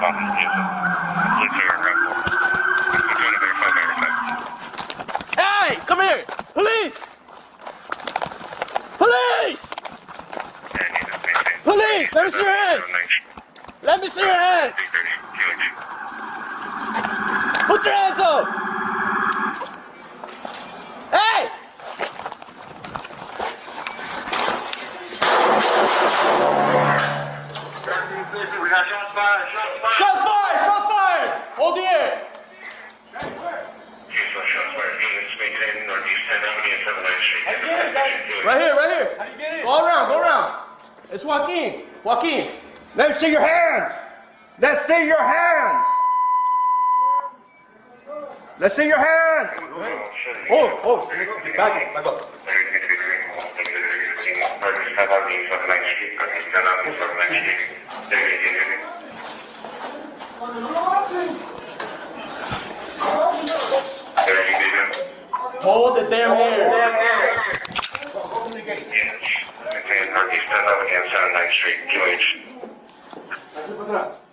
Hey, come here! Police! Police! Police! Let me see your hands! Let me see your hands! Put your hands up! Hey! We got shots fired! Shots fired! Shots fired! Shots fired! Hold the air! Right here, right here. How do you get in? Go around, go around. It's Joaquin. Joaquin. Let's see your hands. Let's see your hands. Let's see your hands. Oh, back up. Hold the damn hair. Open the gate. Northeast 11th and 9th Street, QH. Look at that.